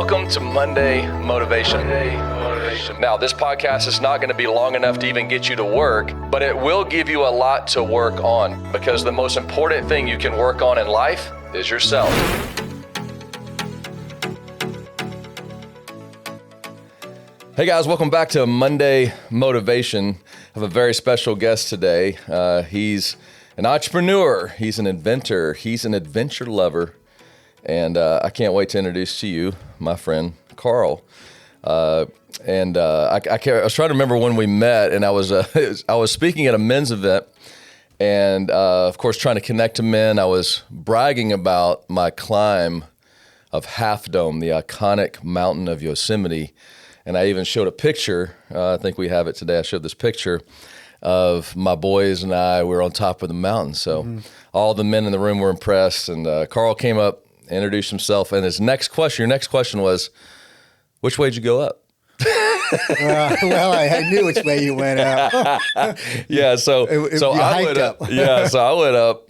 Welcome to Monday Motivation. Now, this podcast is not going to be long enough to even get you to work, but it will give you a lot to work on, because the most important thing you can work on in life is yourself. Hey guys, welcome back to Monday Motivation. I have a very special guest today. He's an entrepreneur, he's an inventor, he's an adventure lover, and I can't wait to introduce to you my friend Karl. I was trying to remember when we met, and I was speaking at a men's event, and of course trying to connect to men. I was bragging about my climb of Half Dome, the iconic mountain of Yosemite. And I even showed a picture, I think we have it today, I showed this picture of my boys and I, we were on top of the mountain. So all the men in the room were impressed, and Karl came up, introduced himself, and your next question was, which way did you go up? Well, I knew which way you went up. Yeah, so I went up. Yeah, so I went up,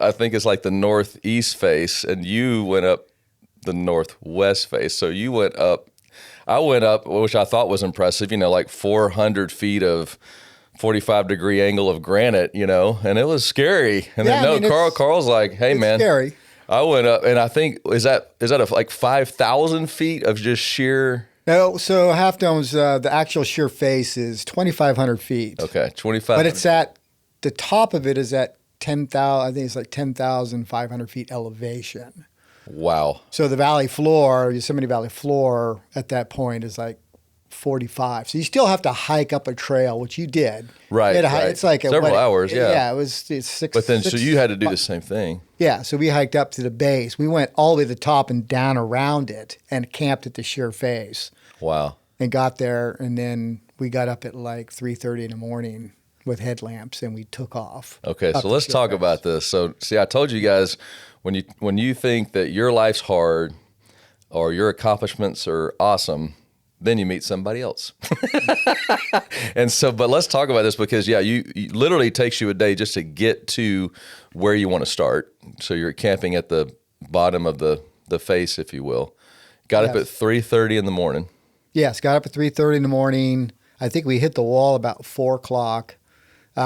I think it's like the northeast face, and you went up the northwest face. So you went up. I went up, which I thought was impressive, like 400 feet of 45-degree angle of granite, and it was scary. And then Karl's like, hey, man. Scary. I went up, and I think, is that like 5,000 feet of just sheer? No, so Half Dome's, the actual sheer face is 2,500 feet. Okay, 2,500. But it's the top of it is at 10,000, I think it's like 10,500 feet elevation. Wow. So the valley floor, Yosemite Valley floor at that point is like 45. So you still have to hike up a trail, which you did. Right. It's like several hours, yeah. Yeah, it's six. But then, so you had to do the same thing. Yeah, so we hiked up to the base. We went all the way to the top and down around it and camped at the sheer face. Wow. And got there, and then we got up at like 3:30 in the morning with headlamps, and we took off. Okay, so let's talk about this. So, see, I told you guys, when you think that your life's hard or your accomplishments are awesome, then you meet somebody else. And so, but let's talk about this, because you literally takes you a day just to get to where you want to start. So you're camping at the bottom of the face, if you will. Got up at 3:30 in the morning. Yes, got up at 3:30 in the morning. I think we hit the wall about 4 o'clock.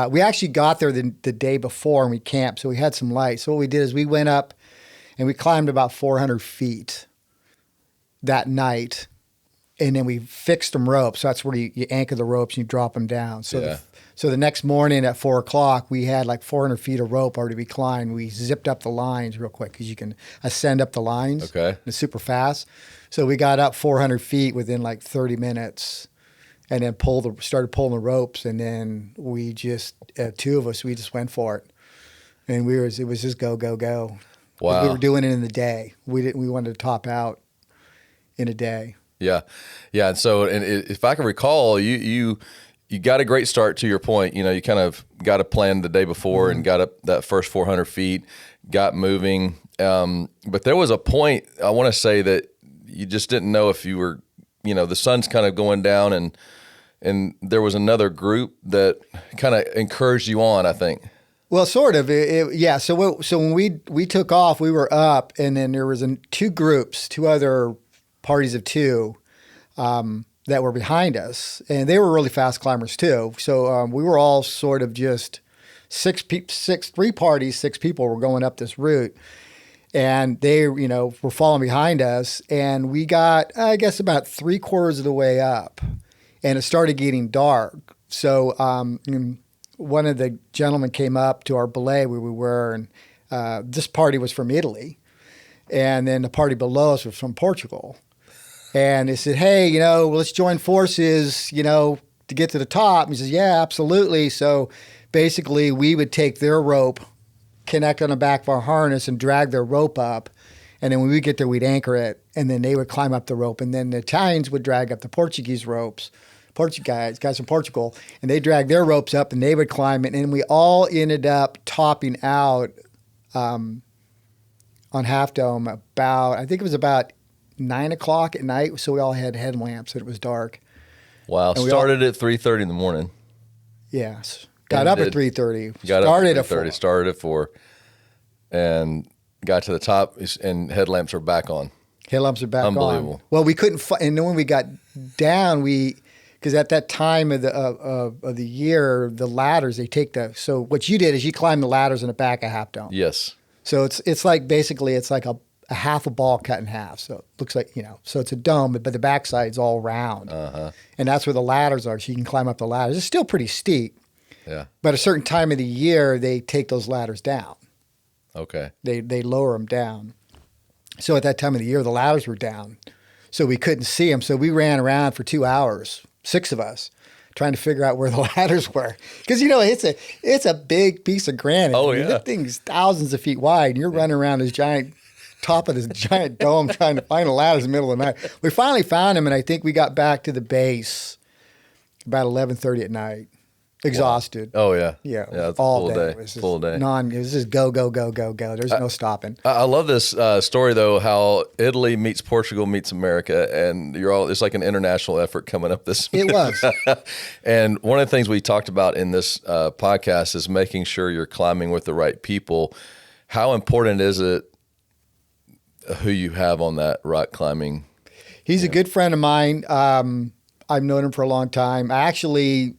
We actually got there the day before, and we camped, so we had some light. So what we did is we went up and we climbed about 400 feet that night, and then we fixed some ropes. So that's where you anchor the ropes and you drop them down. So, so the next morning at 4 o'clock, we had like 400 feet of rope already be climbed. We zipped up the lines real quick, because you can ascend up the lines. Okay. It's super fast. So we got up 400 feet within like 30 minutes. And then started pulling the ropes, and then we just, two of us, we just went for it, and it was just go, go, go. Wow. We were doing it in the day. We wanted to top out in a day. Yeah, yeah. And so, and if I can recall, you got a great start. To your point, you kind of got a plan the day before and got up that first 400 feet, got moving. But there was a point, I want to say, that you just didn't know if you were, the sun's kind of going down, and there was another group that kind of encouraged you on, I think. Well, sort of. Yeah. So when we took off, we were up, and then there was two other parties of two that were behind us, and they were really fast climbers too. So we were all sort of just three parties, 6 people were going up this route. And they, were following behind us, and we got, I guess, about 3/4 of the way up, and it started getting dark. So one of the gentlemen came up to our belay where we were, and this party was from Italy, and then the party below us was from Portugal. And they said, hey, let's join forces, to get to the top. And he says, yeah, absolutely. So basically we would take their rope, connect on the back of our harness, and drag their rope up. And then when we get there, we'd anchor it, and then they would climb up the rope. And then the Italians would drag up the Portuguese ropes, guys from Portugal, and they dragged their ropes up, and they would climb it. And we all ended up topping out on Half Dome I think it was about 9 o'clock at night. So we all had headlamps, and it was dark. Wow. Started at 3:30 in the morning. Yes. Got up at 3:30. Started at 4. Started at 4. And got to the top, and headlamps are back on. Headlamps are back Unbelievable. on. Well, we couldn't, and then when we got down, because at that time of the year, the ladders, so what you did is you climb the ladders in the back of Half Dome. Yes. So it's like basically it's like a half a ball cut in half. So it looks like, so it's a dome, but the backside's all round. And that's where the ladders are. So you can climb up the ladders. It's still pretty steep. Yeah. But at a certain time of the year, they take those ladders down. Okay. They lower them down. So at that time of the year, the ladders were down. So we couldn't see them. So we ran around for 2 hours, 6 of us, trying to figure out where the ladders were. Because, it's a big piece of granite. Oh, I mean, yeah. that thing's thousands of feet wide. And you're running around this top of this giant dome trying to find the ladders in the middle of the night. We finally found them, and I think we got back to the base about 11:30 at night. Exhausted. Oh, yeah. Yeah. It's all full day. day. It was just Full day. It was just go, go, go, go, go. There's no stopping. I love this story, though, how Italy meets Portugal meets America, and it's like an international effort coming up this. It was. And one of the things we talked about in this podcast is making sure you're climbing with the right people. How important is it who you have on that rock climbing? He's a good friend of mine. I've known him for a long time. I actually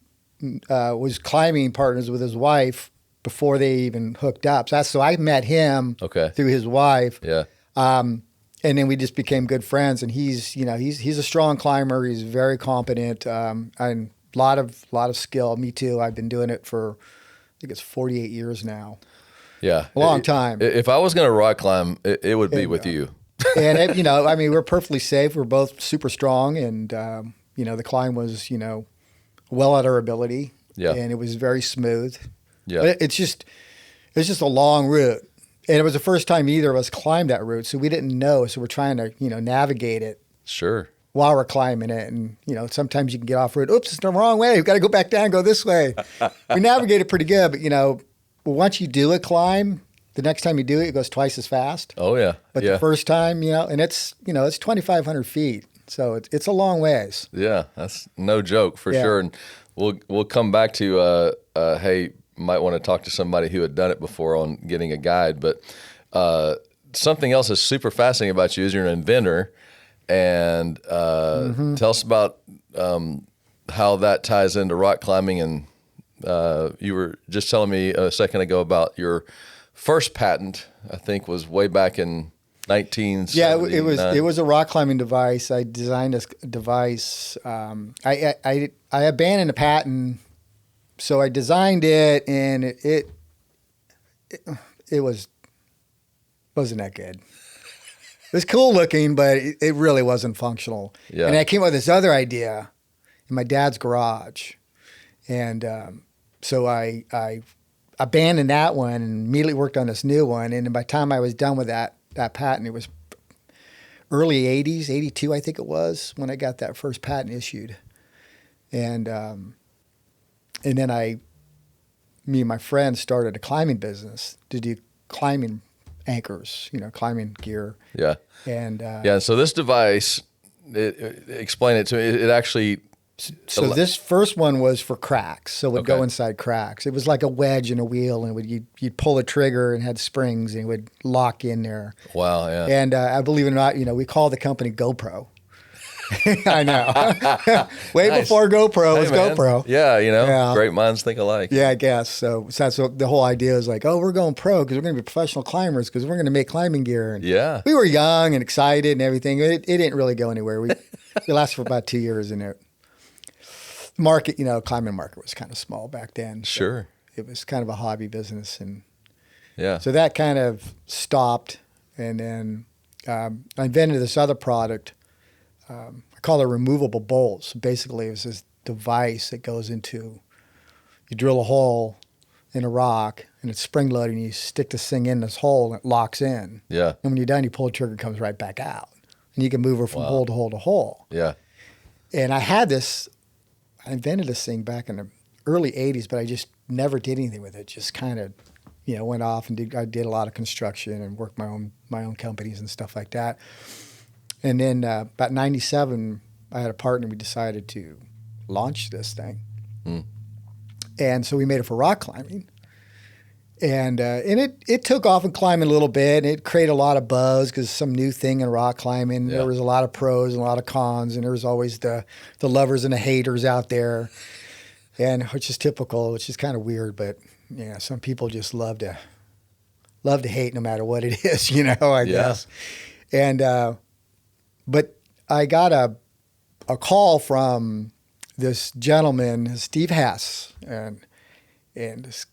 was climbing partners with his wife before they even hooked up. So I met him through his wife. Yeah. And then we just became good friends. And he's a strong climber. He's very competent. And a lot of skill. Me too. I've been doing it for, I think it's 48 years now. Yeah. A long time. If I was going to rock climb, it would be with you. And we're perfectly safe. We're both super strong, and the climb was well at our ability. Yeah. And it was very smooth. Yeah. But it's just a long route, and it was the first time either of us climbed that route, so we didn't know. So we're trying to navigate it. Sure. While we're climbing it, and sometimes you can get off route. Oops, it's the wrong way. We've got to go back down, go this way. We navigated pretty good, but once you do a climb, the next time you do it, it goes twice as fast. Oh yeah. But the first time, and it's 2,500 feet, so it's a long ways. Yeah, that's no joke for sure. And we'll come back to hey, might want to talk to somebody who had done it before on getting a guide. But something else that's super fascinating about you is you're an inventor, and tell us about how that ties into rock climbing. And you were just telling me a second ago about your first patent, I think, was way back in 1979. Yeah, it was a rock climbing device. I designed this device. I abandoned the patent, so I designed it, and it wasn't that good. It was cool looking, but it really wasn't functional. Yeah. And I came up with this other idea in my dad's garage, and so I abandoned that one and immediately worked on this new one. And by the time I was done with that patent, it was early 80s, 82, I think it was, when I got that first patent issued. And then me and my friend started a climbing business to do climbing anchors, climbing gear. Yeah. And so this device, explain it to me. It actually. So this first one was for cracks, so it would Okay. go inside cracks. It was like a wedge in a wheel, and you'd pull a trigger and had springs, and it would lock in there. Wow, yeah. And I believe it or not, we called the company GoPro. I know. Way Nice. before GoPro was Hey, man. GoPro. Yeah, Yeah. great minds think alike. Yeah, I guess. So that's what the whole idea is like, oh, we're going pro because we're going to be professional climbers because we're going to make climbing gear. And Yeah. we were young and excited and everything. It didn't really go anywhere. It lasted for about 2 years, and it market, climbing market was kind of small back then. So Sure. it was kind of a hobby business. And Yeah. so that kind of stopped. And then I invented this other product. I call it removable bolts. Basically, it was this device that goes into, you drill a hole in a rock and it's spring loaded, and you stick this thing in this hole and it locks in. Yeah. And when you're done, you pull the trigger, it comes right back out. And you can move it from hole to hole to hole. Yeah. And I invented this thing back in the early 80s, but I just never did anything with it. Just kind of, went off and I did a lot of construction and worked my own companies and stuff like that. And then about 97, I had a partner. We decided to launch this thing. And so we made it for rock climbing. And it took off in climbing a little bit. And it created a lot of buzz because some new thing in rock climbing. Yeah. There was a lot of pros and a lot of cons, and there was always the lovers and the haters out there, and which is typical, which is kind of weird. But yeah, some people just love to hate no matter what it is, I guess. And but I got a call from this gentleman, Steve Hess, and this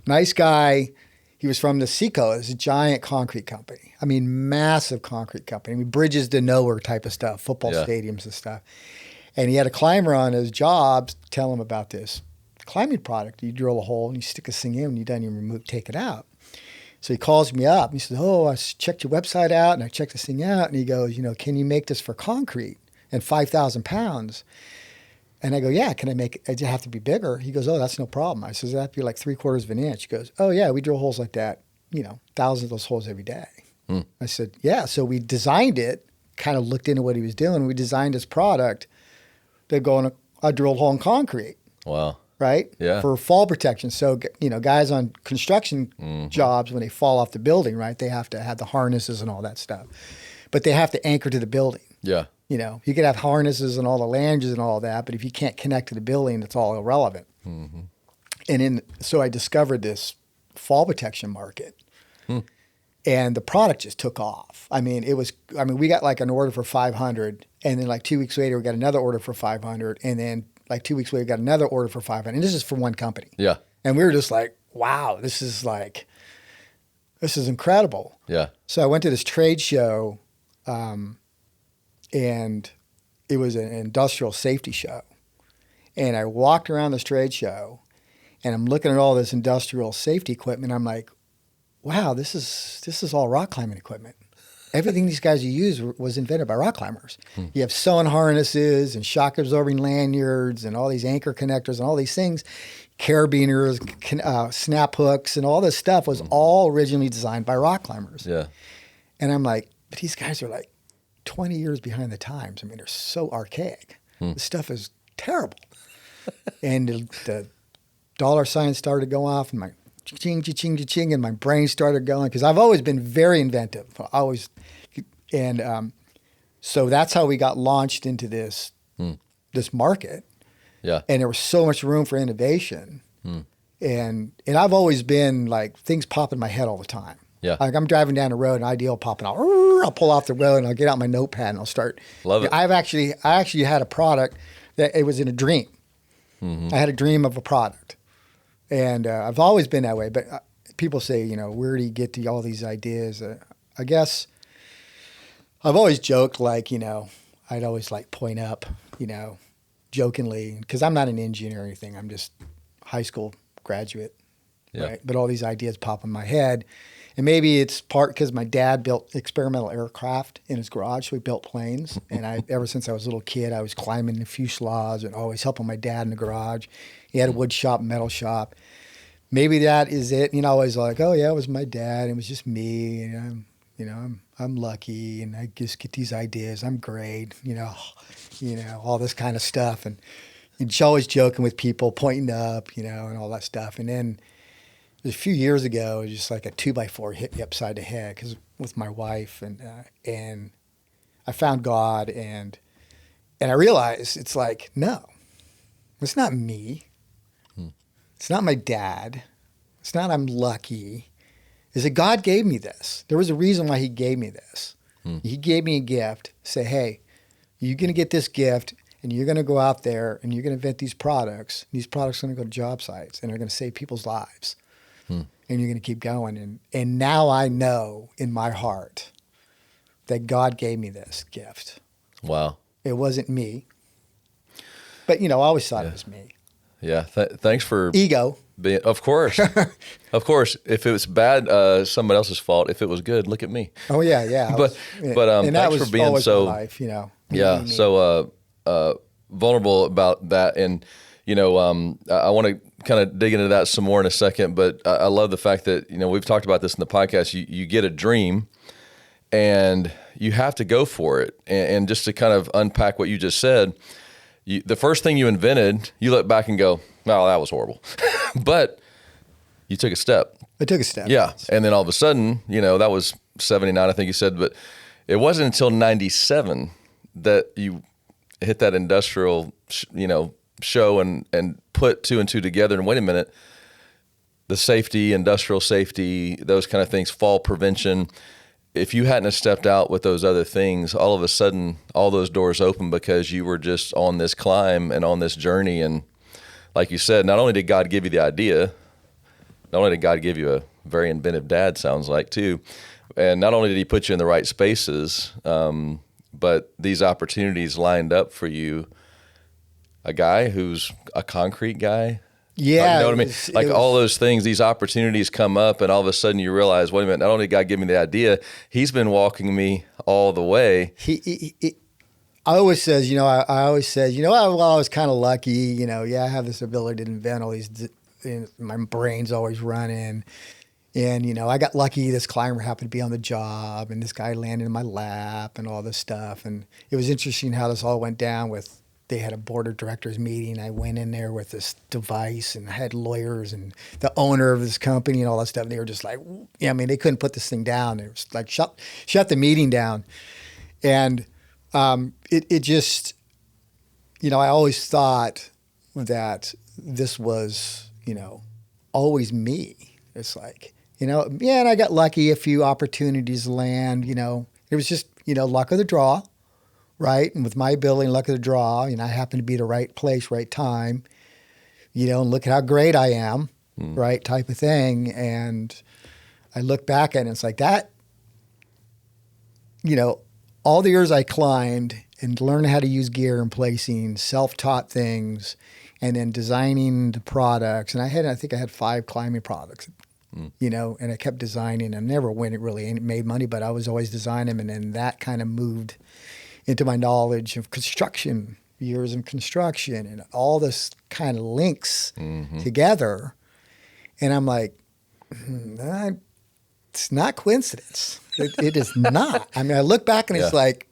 nice guy. He was from the Seco, it's a giant concrete company. I mean, massive concrete company. I mean, bridges to nowhere type of stuff, football stadiums and stuff. And he had a climber on his job tell him about this climbing product. You drill a hole and you stick this thing in and you don't even take it out. So he calls me up and he says, "Oh, I checked your website out and I checked this thing out." And he goes, "Can you make this for concrete and 5,000 pounds?" And I go, "Yeah, can I make it? Does it have to be bigger?" He goes, "Oh, that's no problem." I says, "It have to be like 3/4 of an inch." He goes, "Oh, yeah, we drill holes like that, thousands of those holes every day." I said, "Yeah." So we designed it, kind of looked into what he was doing. We designed his product to go in a drilled hole in concrete. Wow. Right? Yeah. For fall protection. So, guys on construction jobs, when they fall off the building, right, they have to have the harnesses and all that stuff. But they have to anchor to the building. Yeah. You could have harnesses and all the langes and all that, but if you can't connect to the building, it's all irrelevant. And so I discovered this fall protection market. And the product just took off. I mean, we got like an order for 500, and then like 2 weeks later, we got another order for 500, and then like 2 weeks later, we got another order for 500. And this is for one company. Yeah. And we were just like, wow, this is incredible. Yeah. So I went to this trade show, and it was an industrial safety show. And I walked around this trade show, and I'm looking at all this industrial safety equipment. I'm like, wow, this is all rock climbing equipment. Everything these guys use was invented by rock climbers. You have sewing harnesses and shock absorbing lanyards and all these anchor connectors and all these things, carabiners, snap hooks, and all this stuff was all originally designed by rock climbers. Yeah. And I'm like, but these guys are like 20 years behind the times. I mean, they're so archaic. This stuff is terrible. And the dollar signs started to go off, and my cha-ching, cha-ching, cha-ching, and my brain started going, because I've always been very inventive. So that's how we got launched into this market. Yeah. And there was so much room for innovation. And I've always been like, things pop in my head all the time. Yeah. Like I'm driving down the road, an idea will pop out. I'll pull off the road and I'll get out my notepad and I'll start. Love it. I actually had a product that it was in a dream. I had a dream of a product. And I've always been that way. But people say, where do you get to all these ideas? I guess I've always joked like, I'd always like point up, jokingly, because I'm not an engineer or anything. I'm just high school graduate. Yeah. Right? But all these ideas pop in my head. And maybe it's part because my dad built experimental aircraft in his garage, so he built planes. And ever since I was a little kid, I was climbing the fuselage and always helping my dad in the garage. He had a wood shop, metal shop. Maybe that is it. I was like, oh yeah, it was my dad. It was just me. And I'm lucky, and I just get these ideas. I'm great. All this kind of stuff. And just always joking with people, pointing up, and all that stuff. And then a few years ago, just like a 2x4 hit me upside the head with my wife, and I found God, and I realized it's like, no, it's not me. It's not my dad. It's not I'm lucky. Is that God gave me this. There was a reason why he gave me this. He gave me a gift. Say, hey, you're going to get this gift, and you're going to go out there, and you're going to invent these products. These products are going to go to job sites, and they're going to save people's lives. And you're going to keep going. And now I know in my heart that God gave me this gift. Wow. It wasn't me. But, I always thought it was me. Yeah. Thanks for ego. Of course. Of course. If it was bad, someone else's fault. If it was good, look at me. Oh, yeah, yeah. But and that thanks was for being always so my life, Yeah. So vulnerable about that. And, I want to kind of dig into that some more in a second, but I love the fact that, we've talked about this in the podcast. You get a dream and you have to go for it. And just to kind of unpack what you just said, the first thing you invented, you look back and go, oh, that was horrible. But you took a step, I took a step. Yeah. And then all of a sudden, that was 79, I think you said, but it wasn't until 97 that you hit that industrial, show and put two and two together. And wait a minute, the safety, industrial safety, those kind of things, fall prevention. If you hadn't have stepped out with those other things, all of a sudden, all those doors open because you were just on this climb and on this journey. And like you said, not only did God give you the idea, not only did God give you a very inventive dad, sounds like, too, and not only did he put you in the right spaces, but these opportunities lined up for you, a guy who's a concrete guy. Yeah. You know what I mean? All those things, these opportunities come up, and all of a sudden you realize, wait a minute, not only did God give me the idea, he's been walking me all the way. I always says, I always said, I was kind of lucky, I have this ability to invent all these, my brain's always running. And, I got lucky. This climber happened to be on the job, and this guy landed in my lap and all this stuff. And it was interesting how this all went down they had a board of directors meeting. I went in there with this device and I had lawyers and the owner of this company and all that stuff. And they were just like, they couldn't put this thing down. It was like, shut the meeting down. And it just, I always thought that this was, always me. It's like, and I got lucky, a few opportunities land, it was just, luck of the draw. Right. And with my ability and luck of the draw, I happened to be at the right place, right time, and look at how great I am, right, type of thing. And I look back at it and it's like that, all the years I climbed and learned how to use gear and placing, self-taught things, and then designing the products. And I think I had 5 climbing products, and I kept designing them. Never when it really made money, but I was always designing them. And then that kind of moved into my knowledge of construction, years of construction, and all this kind of links together. And I'm like, it's not coincidence. It is not. I mean, I look back and it's like,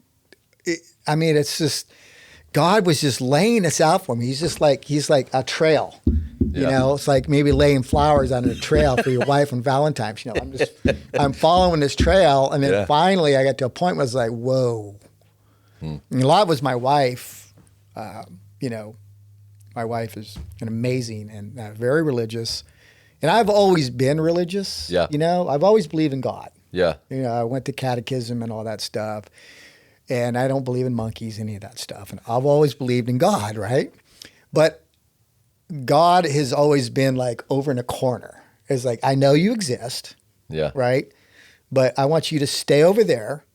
it's just, God was just laying this out for me. He's like a trail. It's like maybe laying flowers on a trail for your wife on Valentine's. I'm following this trail. And then finally I got to a point where I was like, whoa. And a lot was my wife. My wife is an amazing and very religious. And I've always been religious. Yeah. I've always believed in God. Yeah. I went to catechism and all that stuff. And I don't believe in monkeys, any of that stuff. And I've always believed in God, right? But God has always been like over in a corner. It's like, I know you exist. Yeah. Right? But I want you to stay over there.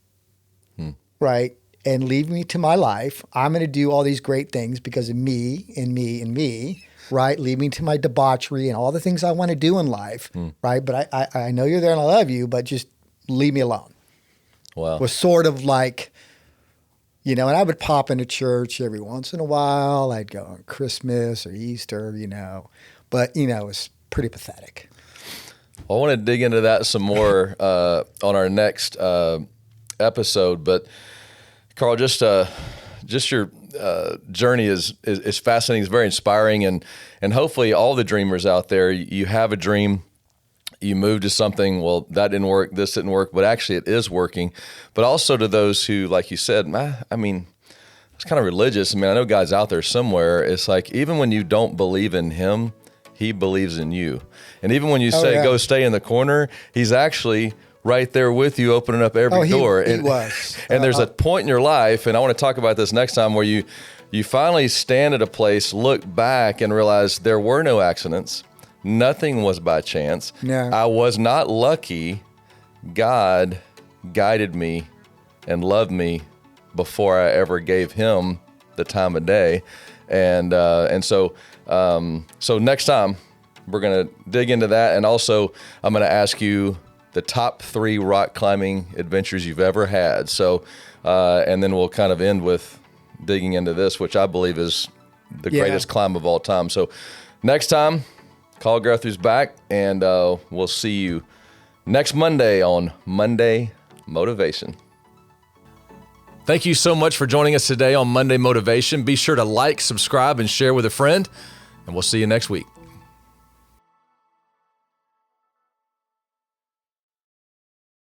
Right? And leave me to my life. I'm going to do all these great things because of me and me and me, right? Leave me to my debauchery and all the things I want to do in life, right? But I know you're there and I love you, but just leave me alone. Wow. It was sort of like, and I would pop into church every once in a while. I'd go on Christmas or Easter, but, it was pretty pathetic. I want to dig into that some more on our next episode, but Karl, just your journey is fascinating. It's very inspiring, and hopefully all the dreamers out there, you have a dream, you move to something. Well, that didn't work, this didn't work, but actually it is working. But also to those who, like you said, it's kind of religious. I know God's out there somewhere. It's like even when you don't believe in Him, He believes in you, and even when you say go stay in the corner, He's actually right there with you, opening up every door. He was. And there's a point in your life, and I want to talk about this next time, where you finally stand at a place, look back, and realize there were no accidents. Nothing was by chance. No. I was not lucky. God guided me and loved me before I ever gave Him the time of day. And so next time we're going to dig into that. And also I'm going to ask you the top 3 rock climbing adventures you've ever had. So, and then we'll kind of end with digging into this, which I believe is the greatest climb of all time. So next time, Karl Guthrie's back, and we'll see you next Monday on Monday Motivation. Thank you so much for joining us today on Monday Motivation. Be sure to like, subscribe, and share with a friend, and we'll see you next week.